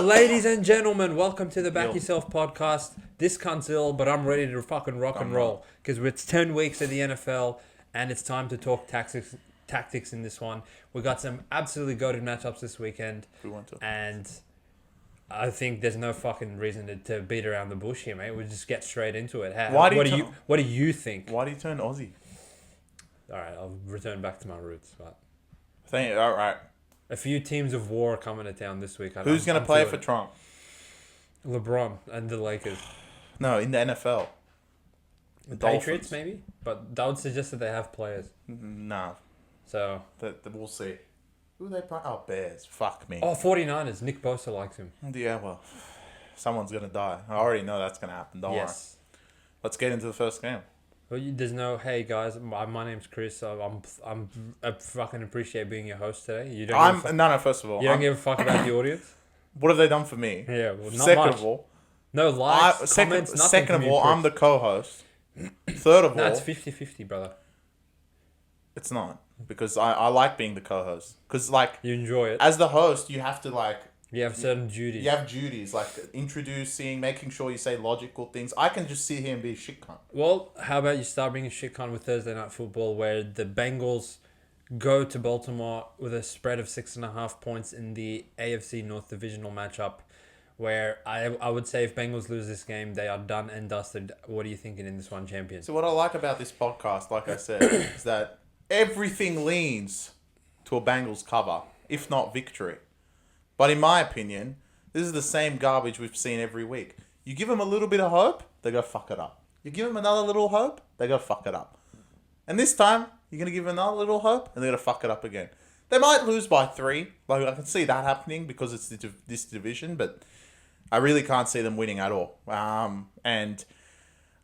Ladies and gentlemen, welcome to the Back Yourself Podcast. This cunt's ill, but I'm ready to fucking rock and roll because it's 10 weeks of the NFL and it's time to talk tactics in this one. We got some absolutely goated matchups this weekend, and I think there's no fucking reason to beat around the bush here, mate. We'll just get straight into it. What do you think? Why do you turn Aussie? All right, I'll return back to my roots. But All right. A few teams of war are coming to town this week. Who's going to play for Trump? LeBron and the Lakers. No, in the NFL. The Patriots, maybe? But that would suggest that they have players. No. So... We'll see. Who they play? Oh, Bears. Fuck me. Oh, 49ers. Nick Bosa likes him. Yeah, well, someone's going to die. I already know that's going to happen. Don't worry. Let's get into the first game. Well, there's no, hey guys, my name's Chris. So I fucking appreciate being your host today. You don't first of all, you don't give a fuck about the audience. What have they done for me? Yeah, well, not second much. Of all, no likes, comments, nothing. Second of all, I'm the co-host. Third of all, it's 50-50, brother. It's not, because I like being the co-host. Because you enjoy it as the host, you have to you have certain duties. You have duties like introducing, making sure you say logical things. I can just sit here and be a shit cunt. Well, how about you start being a shit cunt with Thursday Night Football, where the Bengals go to Baltimore with a spread of 6.5 points in the AFC North Divisional matchup, where I would say if Bengals lose this game, they are done and dusted. What are you thinking in this one, champion? So what I like about this podcast, like I said, is that everything leans to a Bengals cover, if not victory. But in my opinion, this is the same garbage we've seen every week. You give them a little bit of hope, they go fuck it up. You give them another little hope, they go fuck it up. And this time, you're going to give them another little hope, and they're going to fuck it up again. They might lose by 3. I can see that happening because it's this division, but I really can't see them winning at all. And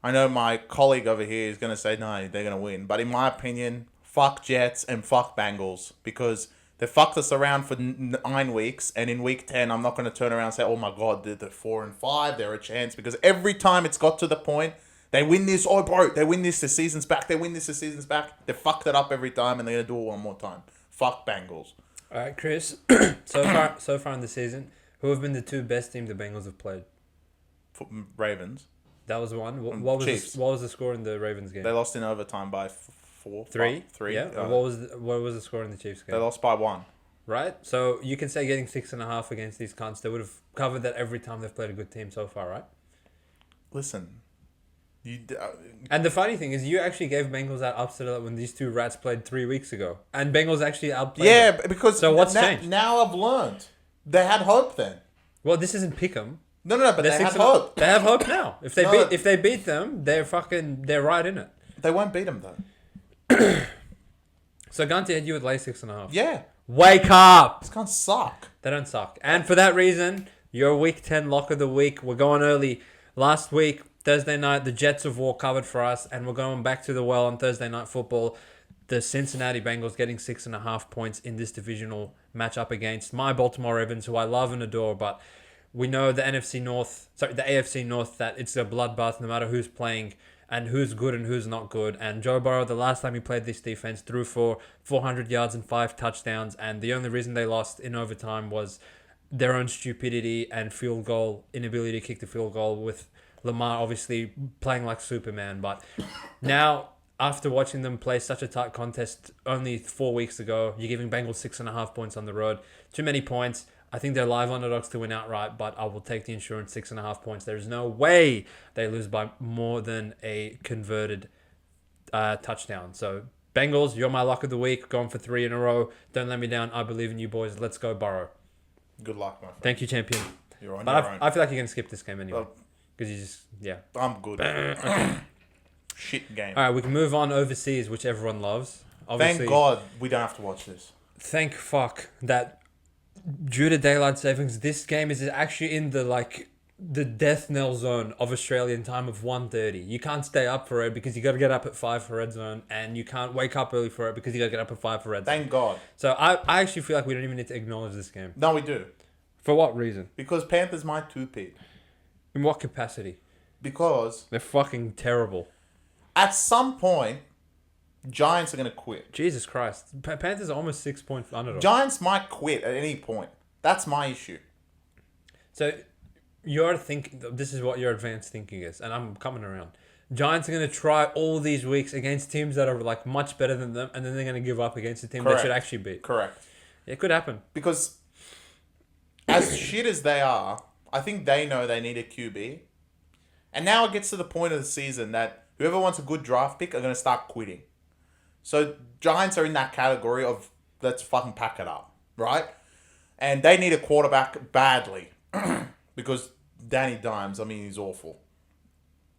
I know my colleague over here is going to say, no, they're going to win. But in my opinion, fuck Jets and fuck Bengals, because they fucked us around for 9 weeks, and in week 10, I'm not going to turn around and say, oh my God, they're 4-5, they're a chance, because every time it's got to the point, they win this, oh bro, they win this, the season's back, they win this, the season's back. They fucked it up every time, and they're going to do it one more time. Fuck Bengals. All right, Chris, so far in the season, who have been the 2 best teams the Bengals have played? Ravens. That was one. What was the score in the Ravens game? They lost in overtime by 3. 3. Yeah. What was the score in the Chiefs game? They lost by 1. Right. So you can say getting 6.5 against these cunts, they would have covered that every time they've played a good team so far, right? Listen, and the funny thing is, you actually gave Bengals that upset when these 2 rats played 3 weeks ago, and Bengals actually outplayed. Yeah, them. because so what's changed? Now I've learned they had hope then. Well, this isn't pick'em. No, but they have hope. They have hope now. If they beat them, they're right in it. They won't beat them though. So Gunty had you would lay 6.5. Yeah. Wake up! This can't suck. They don't suck. And for that reason, your week 10 lock of the week. We're going early. Last week, Thursday night, the Jets of War covered for us, and we're going back to the well on Thursday Night Football. The Cincinnati Bengals getting 6.5 points in this divisional matchup against my Baltimore Ravens, who I love and adore, but we know the AFC North, that it's a bloodbath no matter who's playing and who's good and who's not good. And Joe Burrow, the last time he played this defense, threw for 400 yards and 5 touchdowns. And the only reason they lost in overtime was their own stupidity and inability to kick the field goal, with Lamar obviously playing like Superman. But now, after watching them play such a tight contest only 4 weeks ago, you're giving Bengals 6.5 points on the road. Too many points. I think they're live underdogs to win outright, but I will take the insurance 6.5 points. There's no way they lose by more than a converted touchdown. So, Bengals, you're my lock of the week. Going for 3 in a row. Don't let me down. I believe in you boys. Let's go, Burrow. Good luck, my friend. Thank you, champion. You're on but your own. I feel like you're going to skip this game anyway. Because you just, yeah. I'm good. Okay. Shit game. All right, we can move on overseas, which everyone loves. Obviously, thank God we don't have to watch this. Thank fuck that due to daylight savings, this game is actually in the death knell zone of Australian time of 1:30. You can't stay up for it because you got to get up at 5 for Redzone, and you can't wake up early for it because you got to get up at 5 for Redzone. Thank God. So I actually feel like we don't even need to acknowledge this game. No, we do. For what reason? Because Panthers might two-peat. In what capacity? Because they're fucking terrible. At some point, Giants are going to quit. Jesus Christ. Panthers are almost 6 points underdog. Giants might quit at any point. That's my issue. So this is what your advanced thinking is, and I'm coming around. Giants are going to try all these weeks against teams that are like much better than them, and then they're going to give up against a team Correct. they should actually beat. Correct. It could happen. Because as shit as they are, I think they know they need a QB. And now it gets to the point of the season that whoever wants a good draft pick are going to start quitting. So Giants are in that category of let's fucking pack it up, right? And they need a quarterback badly because Danny Dimes, I mean, he's awful.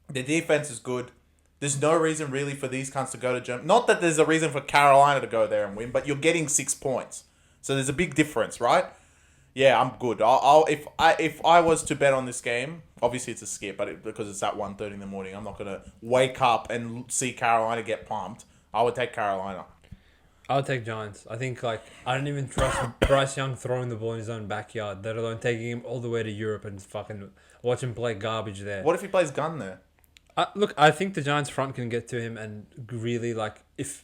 The defense is good. There's no reason really for these cunts to go to Germany. Not that there's a reason for Carolina to go there and win, but you're getting 6 points. So there's a big difference, right? Yeah, I'm good. If I was to bet on this game, obviously it's a skip, but because it's at 1:30 in the morning, I'm not gonna wake up and see Carolina get pumped. I would take Carolina. I would take Giants. I think I don't even trust Bryce Young throwing the ball in his own backyard, let alone taking him all the way to Europe and fucking watch him play garbage there. What if he plays gun there? Look, I think the Giants front can get to him, and really if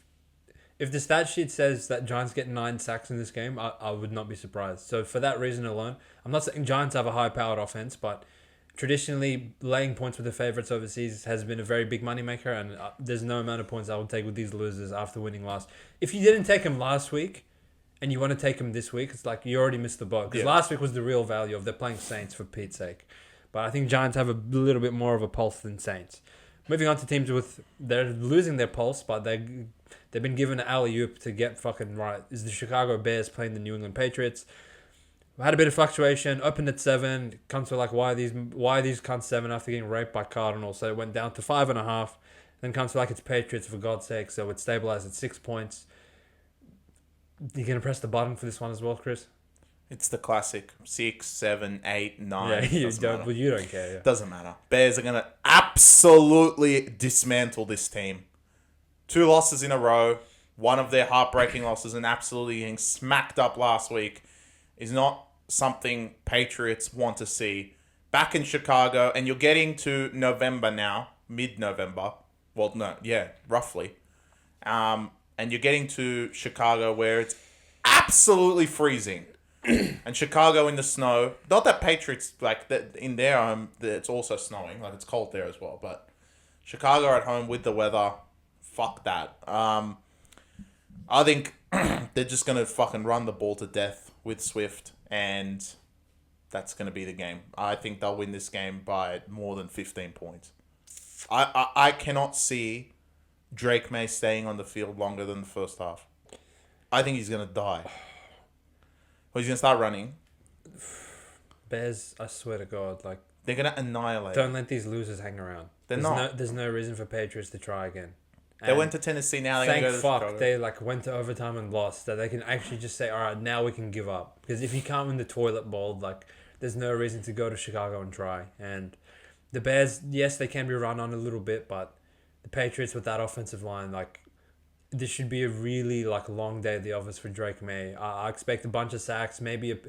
the stat sheet says that Giants get 9 sacks in this game, I would not be surprised. So for that reason alone, I'm not saying Giants have a high-powered offense, but traditionally laying points with the favourites overseas has been a very big moneymaker, and there's no amount of points I would take with these losers after winning last. If you didn't take them last week, and you want to take them this week, it's like you already missed the boat. Because last week was the real value of they're playing Saints for Pete's sake. But I think Giants have a little bit more of a pulse than Saints. Moving on to teams they're losing their pulse, but they've been given an alley-oop to get fucking right. Is the Chicago Bears playing the New England Patriots? We had a bit of fluctuation, opened at 7, comes to why these cunts 7 after getting raped by Cardinals, so it went down to 5.5, then comes to it's Patriots for God's sake, so it stabilized at 6 points. You gonna press the button for this one as well, Chris? It's the classic 6, 7, 8, 9. Yeah, you don't care. Yeah. Doesn't matter. Bears are gonna absolutely dismantle this team. 2 losses in a row. One of their heartbreaking losses and absolutely getting smacked up last week is not something Patriots want to see. Back in Chicago, and you're getting to November now, mid-November. Well, no, yeah, roughly. And you're getting to Chicago where it's absolutely freezing. And Chicago in the snow. Not that Patriots, in their home, it's also snowing. It's cold there as well. But Chicago at home with the weather, fuck that. I think they're just going to fucking run the ball to death with Swift, and that's going to be the game. I think they'll win this game by more than 15 points. I cannot see Drake May staying on the field longer than the first half. I think he's going to die. Well, he's going to start running. Bears, I swear to God, they're going to annihilate. Don't let these losers hang around. There's no reason for Patriots to try again. They went to Tennessee, now they're going to go to Chicago. They went to overtime and lost. That they can actually just say, all right, now we can give up. Because if you can't win the toilet bowl, there's no reason to go to Chicago and try. And the Bears, yes, they can be run on a little bit, but the Patriots with that offensive line, this should be a really long day at the office for Drake May. I expect a bunch of sacks, maybe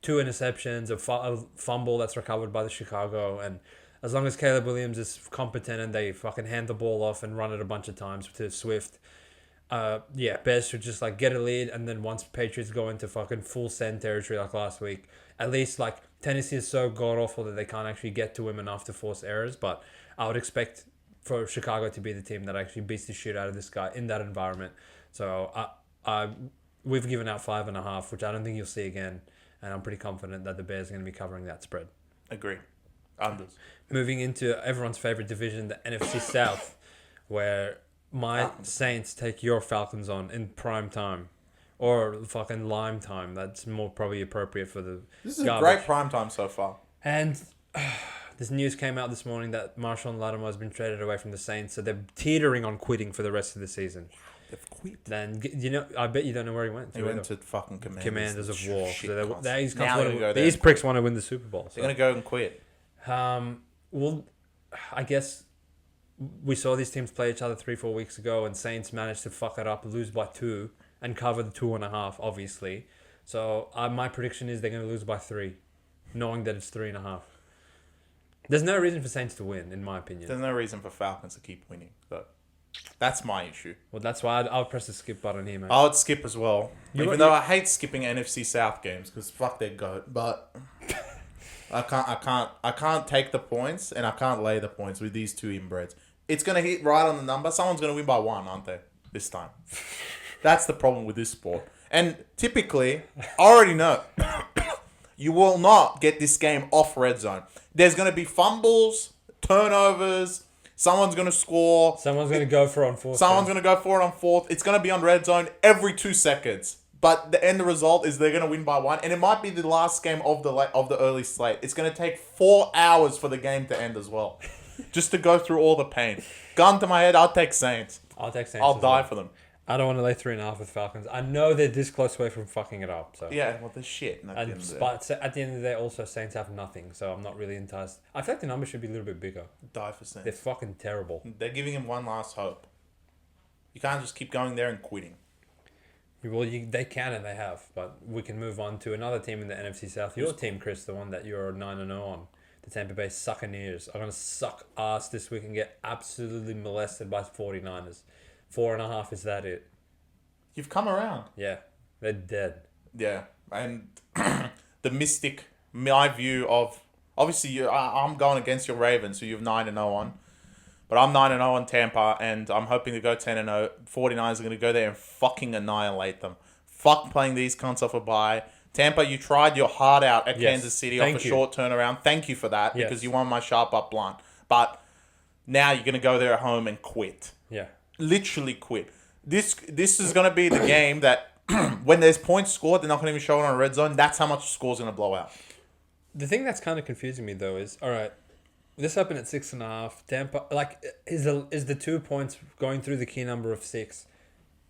2 interceptions, a fumble that's recovered by the Chicago, and as long as Caleb Williams is competent and they fucking hand the ball off and run it a bunch of times to Swift, Bears should just get a lead, and then once Patriots go into fucking full send territory last week, at least Tennessee is so god awful that they can't actually get to him enough to force errors. But I would expect for Chicago to be the team that actually beats the shit out of this guy in that environment. So we've given out 5.5, which I don't think you'll see again, and I'm pretty confident that the Bears are going to be covering that spread. Agree. Unders. Moving into everyone's favorite division, the NFC South, where my Saints take your Falcons on in prime time. Or fucking lime time. That's more probably appropriate for the This is garbage. A great prime time so far. And this news came out this morning that Marshawn Lattimore has been traded away from the Saints, so they're teetering on quitting for the rest of the season. They've quit. Then I bet you don't know where he went. He went to fucking Commanders of War. So these pricks want to win the Super Bowl. So. They're going to go and quit. Well, I guess we saw these teams play each other 3-4 weeks ago, and Saints managed to fuck it up, lose by 2, and cover the 2.5, obviously. So my prediction is they're going to lose by 3, knowing that it's 3.5. There's no reason for Saints to win, in my opinion. There's no reason for Falcons to keep winning. So That's my issue. Well, that's why I'll press the skip button here, mate. I would skip as well. You- Even though I hate skipping NFC South games because fuck their goat, but I can't take the points and I can't lay the points with these two inbreds. It's gonna hit right on the number. Someone's gonna win by 1, aren't they? This time. That's the problem with this sport. And typically, I already know you will not get this game off Redzone. There's gonna be fumbles, turnovers. Someone's going to score. Someone's going to go for it on fourth. Someone's going to go for it on fourth. It's going to be on red zone every 2 seconds. But the end result is they're going to win by 1. And it might be the last game of the early slate. It's going to take 4 hours for the game to end as well. Just to go through all the pain. Gun to my head, I'll take Saints. I'll take Saints. I'll die for them. I don't want to lay 3.5 with Falcons. I know they're this close away from fucking it up. So Yeah, well, they're shit. but at the end of the day, also Saints have nothing, so I'm not really enticed. I feel like the number should be a little bit bigger. Die for Saints. They're fucking terrible. They're giving him one last hope. You can't just keep going there and quitting. Well, they can and they have, but we can move on to another team in the NFC South. Your team, Chris, the one that you're 9-0 on, the Tampa Bay Buccaneers, are going to suck ass this week and get absolutely molested by 49ers. 4.5, is that it? You've come around. Yeah, they're dead. Yeah, and the mystic, my view of obviously I'm going against your Ravens, who you've 9-0 on, but I'm 9-0 on Tampa, and I'm hoping to go 10-0. 49ers are going to go there and fucking annihilate them. Fuck playing these cunts off a bye. Tampa, you tried your heart out at Kansas City off a short turnaround. Thank you for that because you won my sharp up blunt. But now you're going to go there at home and quit. Yeah, literally quit. This is going to be the game that when there's points scored, they're not going to even show it on a red zone. That's how much the score's going to blow out. The thing that's kind of confusing me though is, all right, this opened at 6.5. Tampa, like, is the 2 points going through the key number of 6,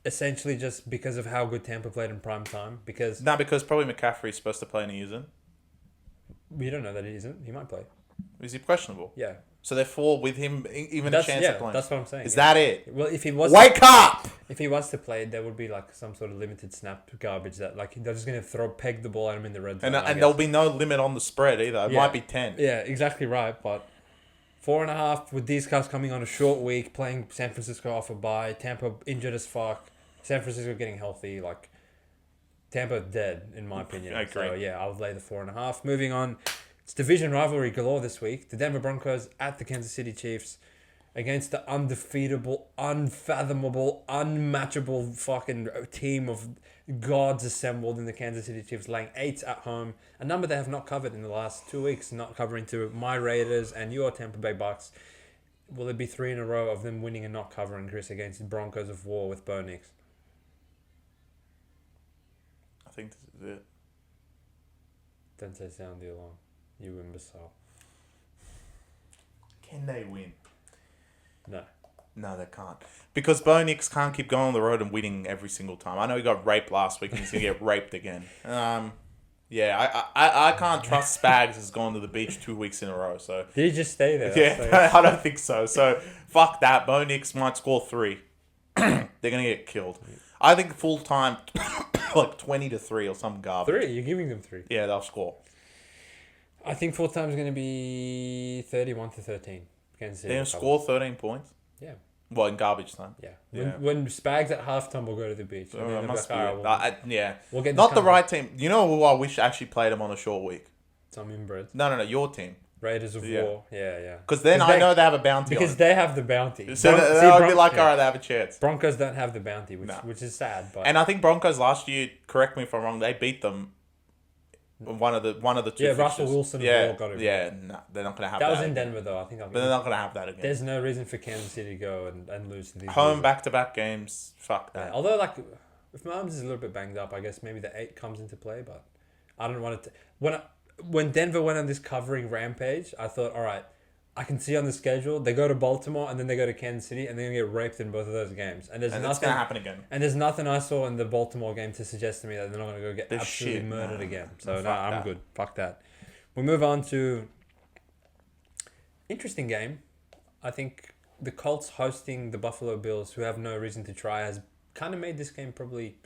essentially just because of how good Tampa played in prime time? Because probably McCaffrey's supposed to play and he isn't. we don't know that he isn't. He might play. Is he questionable? Yeah. So therefore, with him, even a chance of playing. That's what I'm saying. Is that it? Well, if he was wake up, if he was to play, there would be like some sort of limited snap garbage that like they're just gonna peg the ball at him in the red zone. And there'll be no limit on the spread either. It might be 10. Yeah, exactly right. But 4.5 with these guys coming on a short week, playing San Francisco off a bye, Tampa injured as fuck, San Francisco getting healthy, like Tampa dead in my opinion. I agree. So yeah, I would lay the 4.5. Moving on. It's division rivalry galore this week. The Denver Broncos at the Kansas City Chiefs against the undefeatable, unfathomable, unmatchable fucking team of gods assembled in the Kansas City Chiefs, laying 8 at home. A number they have not covered in the last 2 weeks, not covering to my Raiders and your Tampa Bay Bucks. Will it be 3 in a row of them winning and not covering, Chris, against the Broncos of War with Bo Nix? I think this is it. Don't say sound the alarm. You imbecile. Can they win? No. No, they can't. Because Bo Nix can't keep going on the road and winning every single time. I know he got raped last week and he's going to get raped again. Yeah, I can't trust Spags has gone to the beach 2 weeks in a row. So Did he just stay there? Yeah, I don't think so. So fuck that. Bo Nix might score 3. They're going to get killed. I think full time, like 20-3 or some garbage. 3? You're giving them 3? Yeah, they'll score. I think full time is going to be 31-13. Kansas City. They're going to score 13 points? Yeah. Well, in garbage time. Yeah. When Spags at halftime will go to the beach. And then must be like, yeah. We'll get not the right team. You know who I wish actually played them on a short week? Some inbred. No, your team. Raiders of War. Yeah. Because then I know they have a bounty because on it. they have the bounty. So they'll be like, all right, they have a chance. Broncos don't have the bounty, which is sad. But and I think Broncos last year, correct me if I'm wrong, they beat them. One of the two. Yeah, Russell Wilson got it. Yeah, no, they're not going to have that. That was in Denver, though. I think. But they're not going to have that again. There's no reason for Kansas City to go and lose to these. Home back-to-back games. Fuck that. Yeah, although, like, if Mahomes is a little bit banged up, I guess maybe the 8 comes into play. But I don't want it to. When Denver went on this covering rampage, I thought, all right, I can see on the schedule they go to Baltimore and then they go to Kansas City and they're gonna get raped in both of those games. And that's gonna happen again. And there's nothing I saw in the Baltimore game to suggest to me that they're not gonna go get absolutely murdered again. So no, I'm good. Fuck that. We'll move on to interesting game. I think the Colts hosting the Buffalo Bills, who have no reason to try, has kind of made this game probably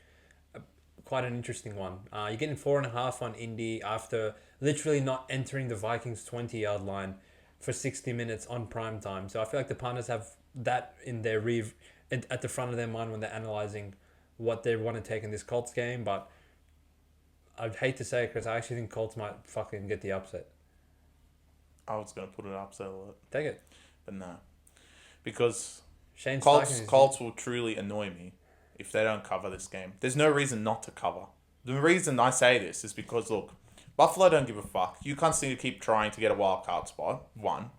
quite an interesting one. You're getting 4.5 on Indy after literally not entering the Vikings 20-yard line for 60 minutes on prime time. So I feel like the punters have that in their at the front of their mind when they're analysing what they want to take in this Colts game. But I'd hate to say it because I actually think Colts might fucking get the upset. I was going to put it upset alert. Take it. But no. Because Shane Colts will truly annoy me if they don't cover this game. There's no reason not to cover. The reason I say this is because, look, Buffalo don't give a fuck. You constantly keep trying to get a wild card spot. One.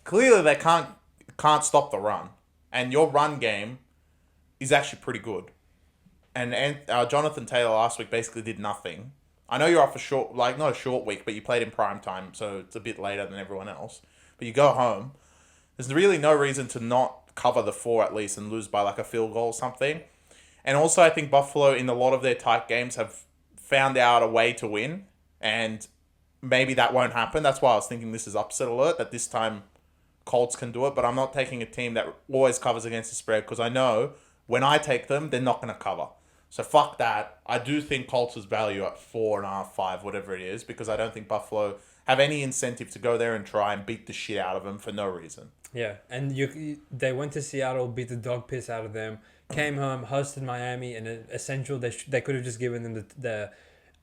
Clearly they can't stop the run. And your run game is actually pretty good. And Jonathan Taylor last week basically did nothing. I know you're off not a short week, but you played in prime time, so it's a bit later than everyone else. But you go home. There's really no reason to not cover the 4 at least and lose by like a field goal or something. And also I think Buffalo in a lot of their tight games have found out a way to win. And maybe that won't happen. That's why I was thinking this is upset alert, that this time Colts can do it. But I'm not taking a team that always covers against the spread because I know when I take them, they're not going to cover. So fuck that. I do think Colts is value at 4.5, 5, whatever it is, because I don't think Buffalo have any incentive to go there and try and beat the shit out of them for no reason. Yeah, and they went to Seattle, beat the dog piss out of them, came home, hosted Miami, and essential they could have just given them the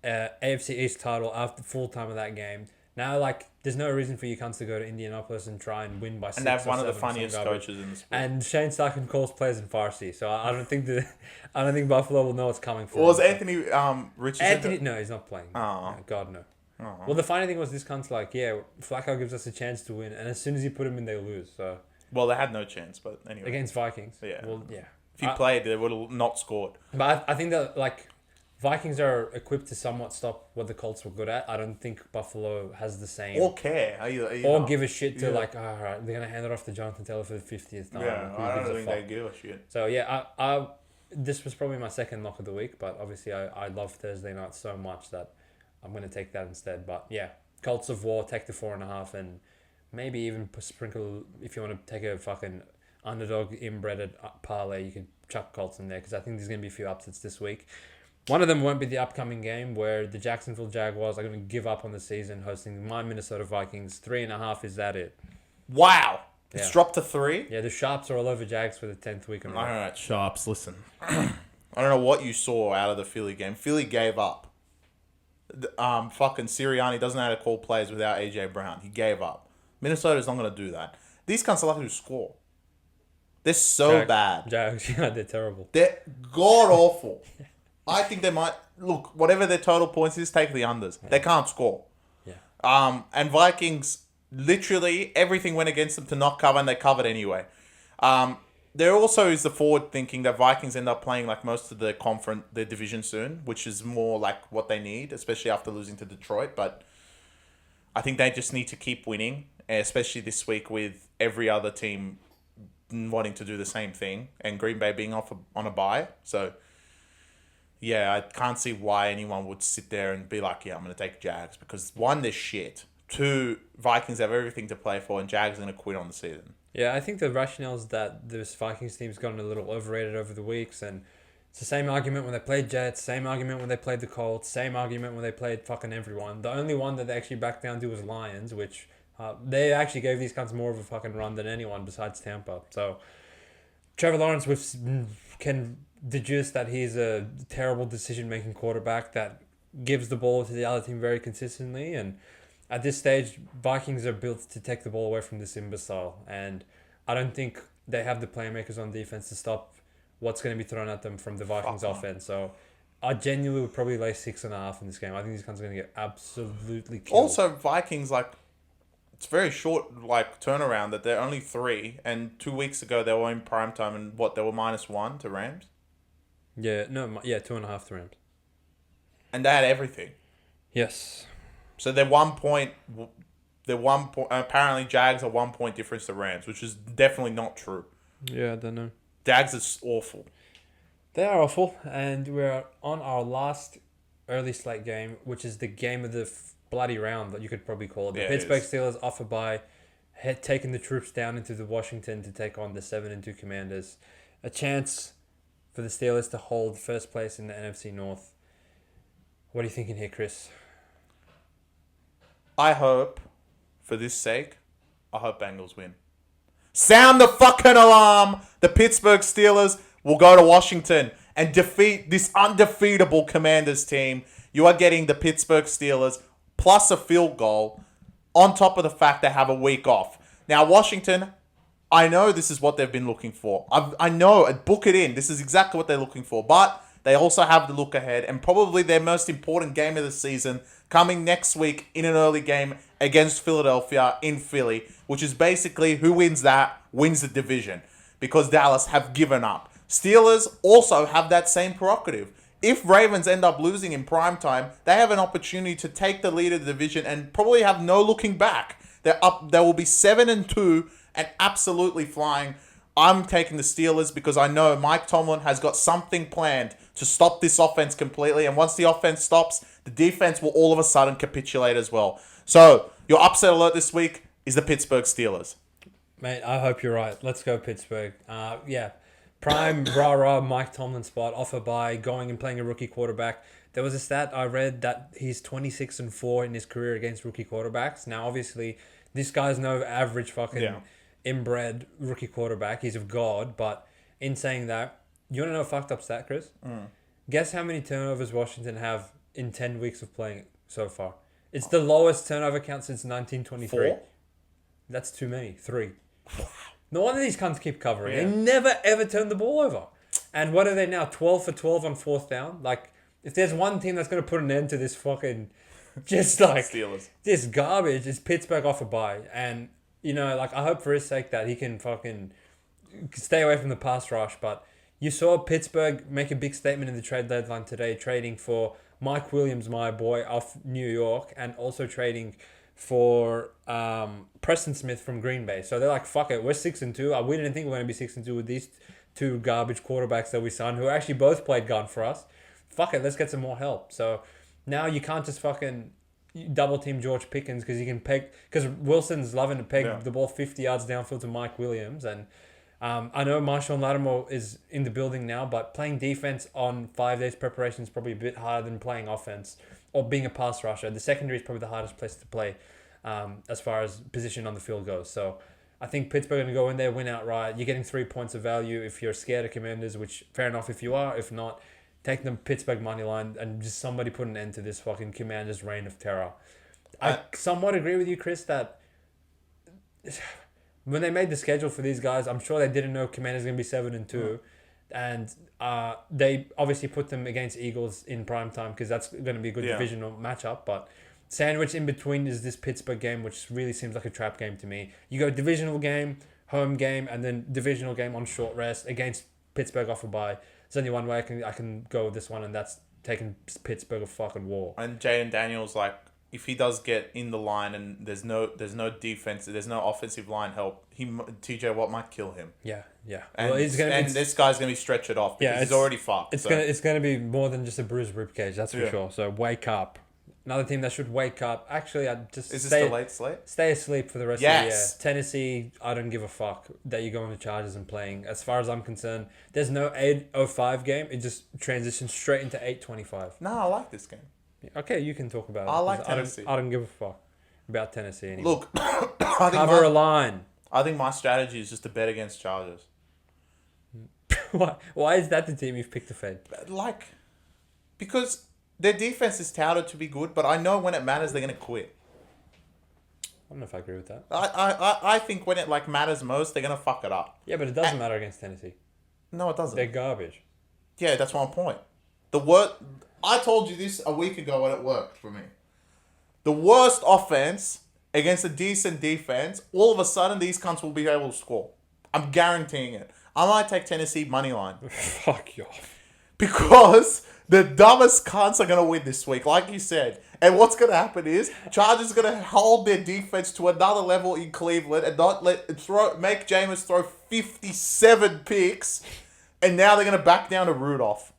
AFC East title after full time of that game. Now, like, there's no reason for you cunts to go to Indianapolis and try and win by 6 and they have one of the 7 funniest coaches in the sport. And Shane Steichen calls players in Farsi, so I don't think Buffalo will know what's coming for. Was Anthony Richardson? No, he's not playing. Oh. No, God no. Oh. Well, the funny thing was this cunt's like, yeah, Flacco gives us a chance to win, and as soon as you put him in, they lose. So well, they had no chance, but anyway. Against Vikings. Yeah. Well, yeah. If you played, they would have not scored. But I think that, like, Vikings are equipped to somewhat stop what the Colts were good at. I don't think Buffalo has the same. Or care. Or give a shit to, like, all right, they're going to hand it off to Jonathan Taylor for the 50th time. Yeah, I don't think they give a shit. So, yeah, I this was probably my second lock of the week, but obviously I love Thursday night so much that I'm going to take that instead. But, yeah, Colts of War, take the 4.5, and maybe even sprinkle, if you want to take a fucking underdog inbred parlay, you can chuck Colts in there, because I think there's going to be a few upsets this week. One of them won't be the upcoming game where the Jacksonville Jaguars are going to give up on the season hosting my Minnesota Vikings. 3.5, is that it? Wow. Yeah. It's dropped to 3? Yeah, the Sharps are all over Jags for the 10th week in a row. All right, Sharps, listen. I don't know what you saw out of the Philly game. Philly gave up. Fucking Sirianni doesn't know how to call plays without AJ Brown. He gave up. Minnesota's not going to do that. These cunts are lucky to score. They're so bad. Jags, yeah, they're terrible. They're god-awful. I think they might... Look, whatever their total points is, take the unders. Yeah. They can't score. Yeah. And Vikings, literally, everything went against them to not cover, and they covered anyway. There also is the forward thinking that Vikings end up playing like most of their division soon, which is more like what they need, especially after losing to Detroit. But I think they just need to keep winning, especially this week with every other team wanting to do the same thing and Green Bay being off on a bye. So, yeah, I can't see why anyone would sit there and be like, yeah, I'm going to take Jags, because 1, they're shit. 2, Vikings have everything to play for, and Jags are going to quit on the season. Yeah, I think the rationale is that this Vikings team's gotten a little overrated over the weeks, and it's the same argument when they played Jets, same argument when they played the Colts, same argument when they played fucking everyone. The only one that they actually backed down to was Lions, which they actually gave these cunts more of a fucking run than anyone besides Tampa. So Trevor Lawrence can deduce that he's a terrible decision-making quarterback that gives the ball to the other team very consistently, and at this stage, Vikings are built to take the ball away from this imbecile, and I don't think they have the playmakers on defense to stop what's going to be thrown at them from the Vikings offense. So I genuinely would probably lay 6.5 in this game. I think these guys are going to get absolutely killed. Also, Vikings, like, it's very short, like, turnaround that they're only 3, and 2 weeks ago they were in primetime, and they were -1 to Rams? Yeah, 2.5 to Rams. And they had everything. Yes. So they're 1 point. Apparently, Jags are 1 point difference to Rams, which is definitely not true. Yeah, I don't know. Jags is awful. They are awful, and we're on our last early slate game, which is the game of the bloody round that you could probably call it. The Pittsburgh Steelers off a bye, had taken the troops down into the Washington to take on the 7-2 Commanders. A chance for the Steelers to hold first place in the NFC North. What are you thinking here, Chris? I hope, for this sake, I hope Bengals win. Sound the fucking alarm! The Pittsburgh Steelers will go to Washington and defeat this undefeatable Commanders team. You are getting the Pittsburgh Steelers plus a field goal on top of the fact they have a week off. Now, Washington, I know this is what they've been looking for. I know, book it in. This is exactly what they're looking for. But they also have the look ahead and probably their most important game of the season coming next week in an early game against Philadelphia in Philly, which is basically who wins that wins the division because Dallas have given up. Steelers also have that same prerogative. If Ravens end up losing in primetime, they have an opportunity to take the lead of the division and probably have no looking back. They're up. They will be 7-2 and absolutely flying. I'm taking the Steelers because I know Mike Tomlin has got something planned to stop this offense completely. And once the offense stops, the defense will all of a sudden capitulate as well. So your upset alert this week is the Pittsburgh Steelers. Mate, I hope you're right. Let's go Pittsburgh. Yeah. Prime rah-rah Mike Tomlin spot offered by going and playing a rookie quarterback. There was a stat I read that he's 26-4 in his career against rookie quarterbacks. Now, obviously, this guy's no average fucking inbred rookie quarterback. He's of God. But in saying that, you want to know a fucked up stat, Chris? Guess how many turnovers Washington have in 10 weeks of playing so far? It's the lowest turnover count since 1923. 4? That's too many. 3. No wonder these cunts keep covering. Yeah. They never, ever turn the ball over. And what are they now? 12 for 12 on fourth down? Like, if there's one team that's going to put an end to this fucking... Just like... Steelers. This garbage, it's Pittsburgh off a bye. And, you know, like, I hope for his sake that he can fucking stay away from the pass rush. But you saw Pittsburgh make a big statement in the trade deadline today, trading for Mike Williams, my boy, off New York, and also trading for Preston Smith from Green Bay. So they're like, fuck it, we're 6-2. We didn't think we were going to be 6-2 with these two garbage quarterbacks that we signed, who actually both played gun for us. Fuck it, let's get some more help. So now you can't just fucking double team George Pickens because you can peg, because Wilson's loving to peg the ball 50 yards downfield to Mike Williams. And I know Marshawn Lattimore is in the building now, but playing defense on 5 days preparation is probably a bit harder than playing offense or being a pass rusher. The secondary is probably the hardest place to play as far as position on the field goes. So I think Pittsburgh are going to go in there, win outright. You're getting 3 points of value if you're scared of Commanders, which fair enough if you are. If not, take the Pittsburgh money line and just somebody put an end to this fucking Commanders reign of terror. I somewhat agree with you, Chris, that when they made the schedule for these guys, I'm sure they didn't know Commanders going to be 7-2. And they obviously put them against Eagles in prime time because that's going to be a good divisional matchup. But sandwich in between is this Pittsburgh game, which really seems like a trap game to me. You go divisional game, home game, and then divisional game on short rest against Pittsburgh off a bye. There's only one way I can go with this one, and that's taking Pittsburgh a fucking war. And Jaden Daniels, like, if he does get in the line and there's no defense, there's no offensive line help, TJ Watt might kill him. Yeah. And, this guy's gonna be stretched off because he's already fucked. It's gonna be more than just a bruised ribcage, that's for sure. So wake up. Another team that should wake up. Actually, I'd just is this the late slate? Stay asleep for the rest of the year. Tennessee, I don't give a fuck that you're going to Chargers and playing. As far as I'm concerned, there's no 8:05 game. It just transitions straight into 8:25. No, I like this game. Okay, you can talk about it. I like Tennessee. I don't give a fuck about Tennessee anymore. Look, I think cover a line. I think my strategy is just to bet against Chargers. Why is that the team you've picked to fade? Because their defense is touted to be good, but I know when it matters, they're going to quit. I don't know if I agree with that. I think when it matters most, they're going to fuck it up. Yeah, but it doesn't matter against Tennessee. No, it doesn't. They're garbage. Yeah, that's my point. I told you this a week ago and it worked for me. The worst offense against a decent defense, all of a sudden these cunts will be able to score. I'm guaranteeing it. I might take Tennessee money line. Fuck you off. Because the dumbest cunts are going to win this week, like you said. And what's going to happen is Chargers are going to hold their defense to another level in Cleveland and not make Jameis throw 57 picks. And now they're going to back down to Rudolph.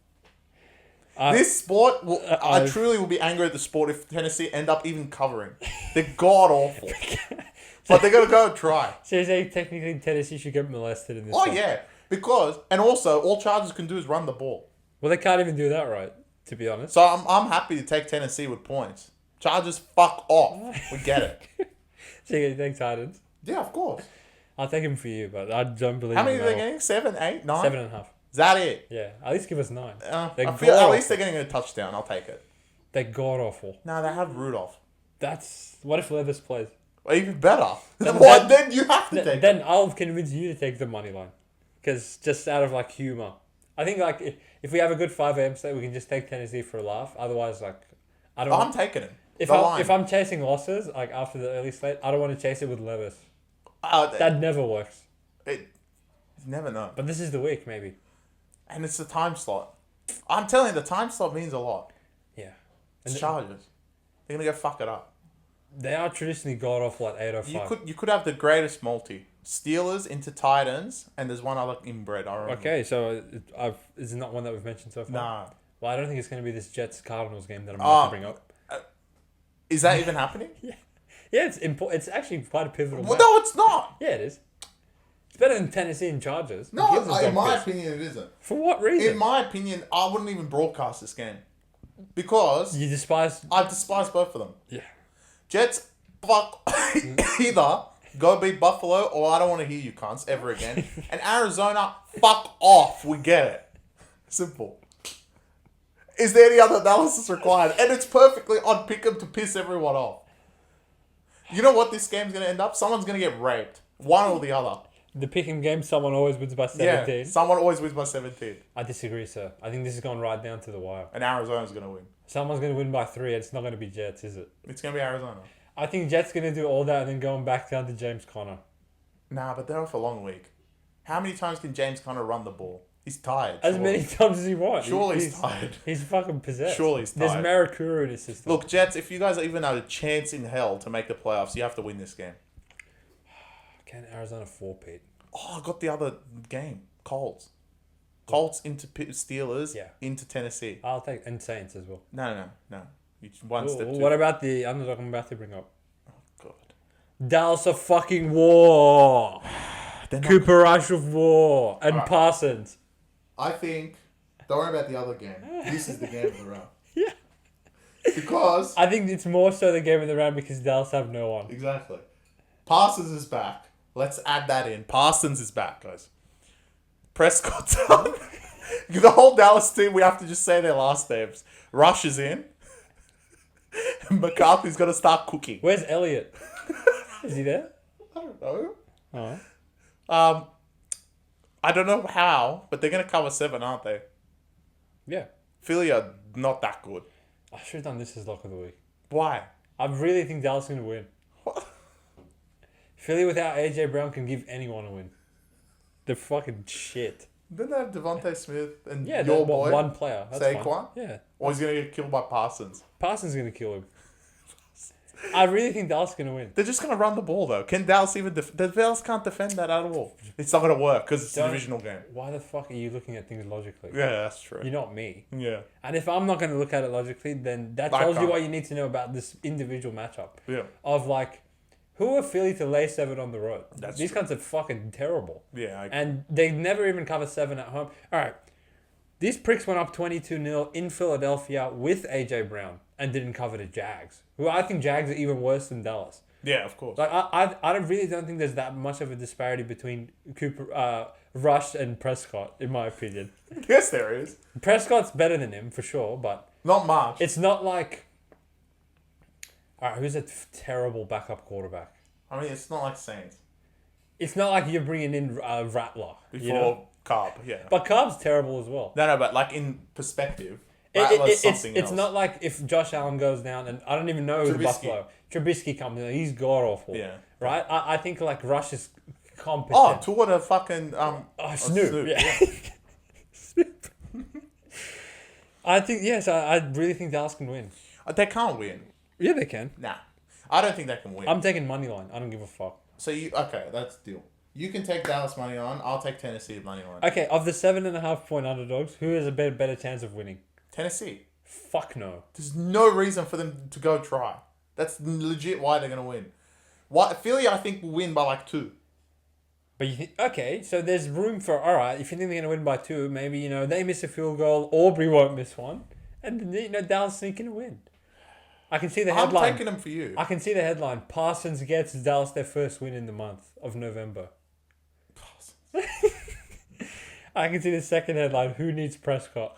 This sport, I truly will be angry at the sport if Tennessee end up even covering. They're god-awful. But they're going to go try. So you're saying technically Tennessee should get molested in this game? Yeah. Because, and also, all Chargers can do is run the ball. Well, they can't even do that right, to be honest. So I'm happy to take Tennessee with points. Chargers, fuck off. We get it. So you take Titans? Yeah, of course. I'll take him for you, but I don't believe. How many him are they at all. getting? 7, 8, 9? 7.5. Is that it? Yeah, at least give us 9. I feel at least they're getting a touchdown. I'll take it. They're god awful. No, they have Rudolph. That's what if Levis plays? Well, even better. Then- Then you have to take it. Then I'll convince you to take the money line, because just out of like humor, I think like if we have a good 5 a.m. slate, we can just take Tennessee for a laugh. Otherwise, like I don't. I'm taking it. If I'm chasing losses like after the early slate, I don't want to chase it with Levis. That never works. You never know. But this is the week, maybe. And it's the time slot. I'm telling you, the time slot means a lot. Yeah. It's Chargers. They're gonna go fuck it up. They are traditionally god awful at 8:05. You could have the greatest multi. Steelers into Titans, and there's one other inbred. I remember. Okay, so is it not one that we've mentioned so far? Nah. Well, I don't think it's going to be this Jets Cardinals game that I'm about to bring up. Is that even happening? Yeah, it's important. It's actually quite a pivotal. Well, match. no, it's not. Yeah, it is. It's better than Tennessee and Chargers. No, in my opinion, it isn't. For what reason? In my opinion, I wouldn't even broadcast this game because You despise. I despise both of them. Yeah. Jets, fuck either go beat Buffalo or I don't want to hear you cunts ever again. And Arizona, fuck off. We get it. Simple. Is there any other analysis required? And it's perfectly on Pick'em to piss everyone off. You know what this game's going to end up? Someone's going to get raped. One or the other. The picking game, someone always wins by 17. Yeah, someone always wins by 17. I disagree, sir. I think this is going right down to the wire. And Arizona's going to win. Someone's going to win by 3. It's not going to be Jets, is it? It's going to be Arizona. I think Jets going to do all that and then going back down to James Conner. Nah, but they're off a long week. How many times can James Conner run the ball? He's tired. As many times as he wants. Surely he's tired. He's fucking possessed. Surely he's tired. There's Maracura in his system. Look, Jets, if you guys even have a chance in hell to make the playoffs, you have to win this game. Can Arizona 4-peat? Oh, I got the other game. Colts into Steelers, into Tennessee. I'll take... And Saints as well. No. One step too. What about the underdog I'm about to bring up? Oh, God. Dallas of fucking war. Cooper Rush of war. And Alright. Parsons. I think... Don't worry about the other game. This is the game of the round. Yeah. Because... I think it's more so the game of the round because Dallas have no one. Exactly. Parsons is back. Let's add that in. Parsons is back, guys. Prescott's out. The whole Dallas team, we have to just say their last names. Rush is in. McCarthy's got to start cooking. Where's Elliott? Is he there? I don't know. Oh. I don't know how, but they're going to cover 7, aren't they? Yeah. Philly are not that good. I should have done this as lock of the week. Why? I really think Dallas is going to win. What? Philly without AJ Brown can give anyone a win. They're fucking shit. Didn't they have Devontae Smith and Yeah, your boy, one player. That's Saquon? fine. Yeah. Or he's going to get killed by Parsons? Parsons is going to kill him. I really think Dallas is going to win. They're just going to run the ball, though. Can Dallas even... Dallas can't defend that at all. It's not going to work because it's a divisional game. Why the fuck are you looking at things logically? Yeah, that's true. You're not me. Yeah. And if I'm not going to look at it logically, then that tells you what you need to know about this individual matchup. Yeah. Of like, who are Philly to lay 7 on the road? These true. guys are fucking terrible. Yeah. And they never even cover 7 at home. All right. These pricks went up 22-0 in Philadelphia with AJ Brown and didn't cover the Jags, who I think Jags are even worse than Dallas. Yeah, of course. Like I really don't think there's that much of a disparity between Cooper, Rush and Prescott, in my opinion. Yes, there is. Prescott's better than him for sure, but not much. It's not like. All right, who's a terrible backup quarterback? I mean, it's not like Saints. It's not like you're bringing in Rattler before Cobb, yeah. But Cobb's terrible as well. No, but like in perspective, Rattler's something else. It's not like if Josh Allen goes down and I don't even know who the Buffalo. Trubisky comes in, he's god awful. Yeah. Right? I think like Rush is competent. Oh, toward a fucking Snoop. Yeah. Snoop. I think I really think Dallas can win. They can't win. Yeah, they can. Nah. I don't think they can win. I'm taking money line. I don't give a fuck. So that's the deal. You can take Dallas money line. I'll take Tennessee money line. Okay, of the 7.5 point underdogs, who has a better chance of winning? Tennessee. Fuck no. There's no reason for them to go try. That's legit why they're gonna win. Philly, I think, will win by like 2. But you think, okay, so there's room for, all right, if you think they're gonna win by 2, maybe they miss a field goal, Aubrey won't miss one, and Dallas is gonna win. I can see the I'm headline. taking them for you. I can see the headline. Parsons gets Dallas their first win in the month of November. I can see the second headline. Who needs Prescott?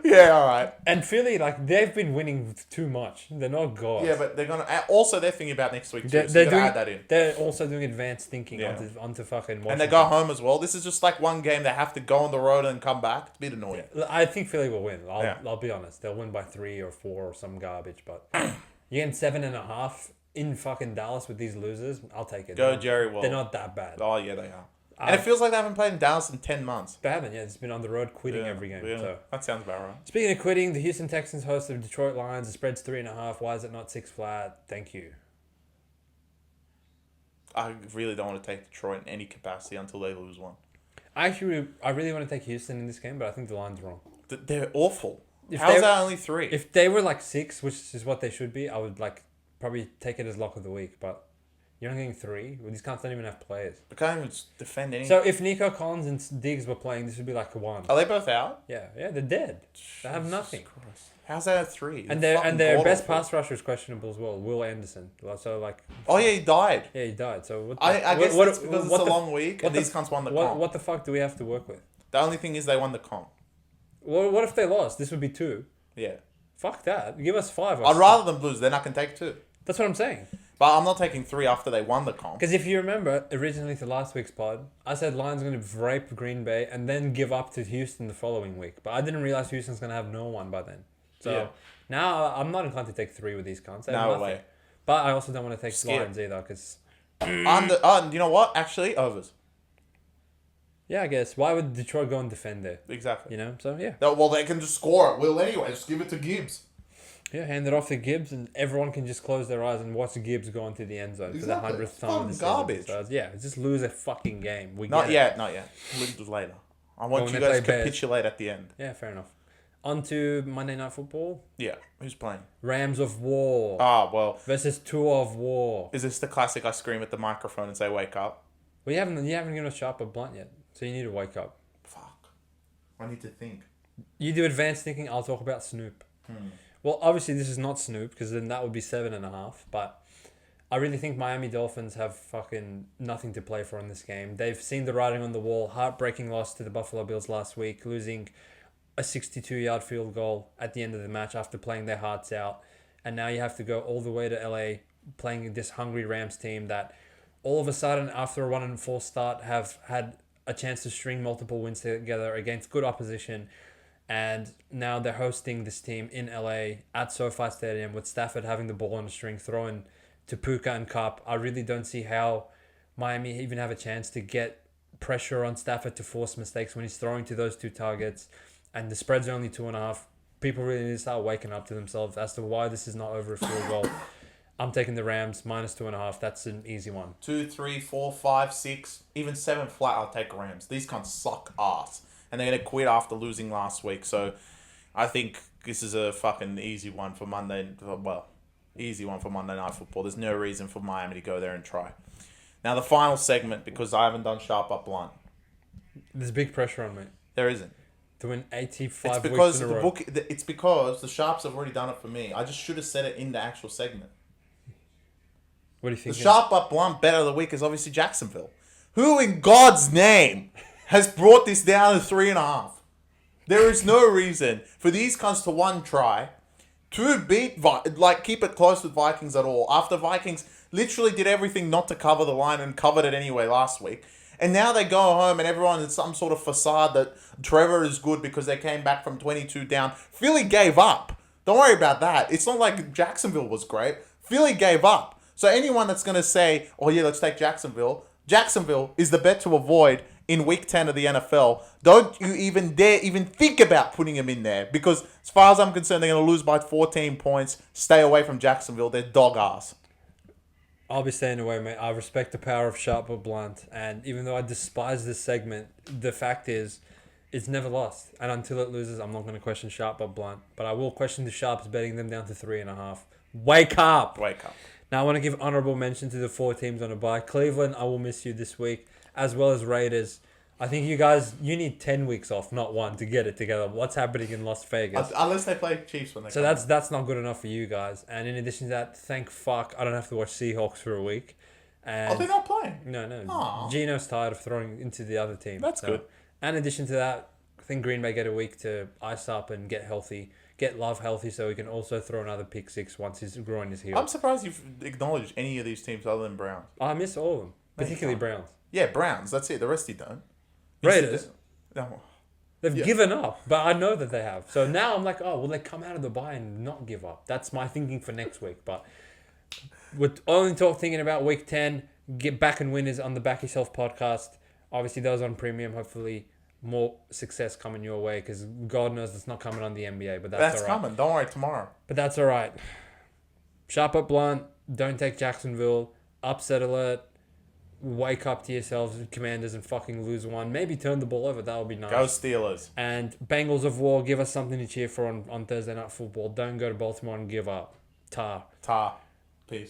Yeah, all right. And Philly, like, they've been winning too much. They're not gods. Yeah, but they're gonna also they're thinking about next week too. They're, So they're you gotta doing, add that in. they're also doing advanced thinking Yeah. onto fucking Washington. And they go home as well. This is just like one game they have to go on the road and come back. It's a bit annoying. I think Philly will win. Yeah. I'll be honest. They'll win by 3 or 4 or some garbage. But you're getting 7.5 in fucking Dallas with these losers. I'll take it. Go Jerry World. They're not that bad. Oh yeah, they are. And it feels like they haven't played in Dallas in 10 months. They haven't. Yeah, it's been on the road quitting every game. Yeah, So. that sounds about right. Speaking of quitting, the Houston Texans host the Detroit Lions. The spread's 3.5. Why is it not 6 flat? Thank you. I really don't want to take Detroit in any capacity until they lose one. I really want to take Houston in this game, but I think the line's wrong. They're awful. If How's they- that only 3? If they were like 6, which is what they should be, I would like probably take it as lock of the week. But you're not getting 3. Well, these cunts don't even have players. They can't even defend anything. So if Nico Collins and Diggs were playing, this would be like a 1. Are they both out? Yeah, they're dead. They have Jesus nothing. Christ. How's that a 3? And They're their fucking best god-awful. pass rusher is questionable as well. Will Anderson. So like, Oh yeah, he died. yeah, he died. So what? I guess that's because it's a the- long week and what these the- cunts won the what, comp. what the fuck do we have to work with? The only thing is they won the comp. What if they lost? This would be 2. Yeah. Fuck that. Give us 5. I'd rather them lose. Then I can take 2. That's what I'm saying. But I'm not taking 3 after they won the comp. Because if you remember, originally to last week's pod, I said Lions going to rape Green Bay and then give up to Houston the following week. But I didn't realize Houston's going to have no one by then. So Yeah. now I'm not inclined to take 3 with these cunts. They have No nothing. way. But I also don't want to take Skip. Lions either because... You know what? Actually, overs. Yeah, I guess. Why would Detroit go and defend there? Exactly. You know? So, yeah. Well, they can just score it. Will anyway. Just give it to Gibbs. Yeah, hand it off to Gibbs and everyone can just close their eyes and watch Gibbs go into the end zone Exactly. for the 100th time in the Fucking season. garbage. So, yeah, just lose a fucking game. Not yet. Not yet. A little later. I want when you they guys to play Bears. capitulate at the end. Yeah, fair enough. On to Monday Night Football. Yeah. Who's playing? Rams of War Ah, well. versus Tour of War. Is this the classic I scream at the microphone and say, wake up? Well, you haven't given a sharp or blunt yet, so you need to wake up. Fuck. I need to think. You do advanced thinking, I'll talk about Snoop. Well, obviously this is not Snoop, because then that would be 7.5, but I really think Miami Dolphins have fucking nothing to play for in this game. They've seen the writing on the wall. Heartbreaking loss to the Buffalo Bills last week, losing a 62-yard field goal at the end of the match after playing their hearts out. And now you have to go all the way to LA playing this hungry Rams team that all of a sudden, after a 1-4 start, have had a chance to string multiple wins together against good opposition. And now they're hosting this team in LA at SoFi Stadium with Stafford having the ball on the string, throwing to Puka and Cup. I really don't see how Miami even have a chance to get pressure on Stafford to force mistakes when he's throwing to those 2 targets. And the spread's only 2.5. People really need to start waking up to themselves as to why this is not over a field goal. I'm taking the Rams minus 2.5. That's an easy one. 2, 3, 4, 5, 6, even 7 flat. I'll take Rams. These cunts suck ass, and they're gonna quit after losing last week. So, I think this is a fucking easy one for Monday. Well, easy one for Monday Night Football. There's no reason for Miami to go there and try. Now the final segment, because I haven't done sharp up blunt. There's big pressure on me There isn't. to win 85 It's weeks because in a the row. book. It's because the sharps have already done it for me. I just should have said it in the actual segment. What do you The think? sharp up blunt bet of the week is obviously Jacksonville. Who in God's name has brought this down to 3.5? There is no reason for these cunts to 1 try, 2 beat keep it close with Vikings at all. After Vikings literally did everything not to cover the line and covered it anyway last week. And now they go home and everyone is some sort of facade that Trevor is good because they came back from 22 down. Philly gave up. Don't worry about that. It's not like Jacksonville was great. Philly gave up. So anyone that's going to say, oh yeah, let's take Jacksonville. Jacksonville is the bet to avoid in week 10 of the NFL. Don't you even dare even think about putting them in there. Because as far as I'm concerned, they're going to lose by 14 points. Stay away from Jacksonville. They're dog ass. I'll be staying away, mate. I respect the power of sharp or blunt. And even though I despise this segment, the fact is, it's never lost. And until it loses, I'm not going to question sharp or blunt. But I will question the sharps betting them down to 3.5. Wake up! Wake up. Now, I want to give honourable mention to the 4 teams on a bye. Cleveland, I will miss you this week, as well as Raiders. I think you need 10 weeks off, not one, to get it together. What's happening in Las Vegas? Unless they play Chiefs when they So come that's not good enough for you guys. And in addition to that, thank fuck, I don't have to watch Seahawks for a week. And they're not playing? No. Aw. Gino's tired of throwing into the other team. That's good. And in addition to that, I think Green Bay get a week to ice up and get healthy, get Love healthy, so he can also throw another pick six once his groin is healed. I'm surprised you've acknowledged any of these teams other than Browns. I miss all of them, particularly Browns. Yeah, Browns. That's it. The rest you don't. Raiders. No. They've given up, but I know that they have. So now I'm like, will they come out of the bye and not give up? That's my thinking for next week. But we're only thinking about week 10. Get back and winners on the Back Yourself podcast. Obviously, those on premium. Hopefully, more success coming your way because God knows it's not coming on the NBA. But that's all right. Coming. Don't worry, tomorrow. But that's all right. Sharp up blunt. Don't take Jacksonville. Upset alert. Wake up to yourselves, Commanders, and fucking lose one. Maybe turn the ball over. That would be nice. Go Steelers. And Bengals of War, give us something to cheer for on Thursday Night Football. Don't go to Baltimore and give up. Tar. Peace.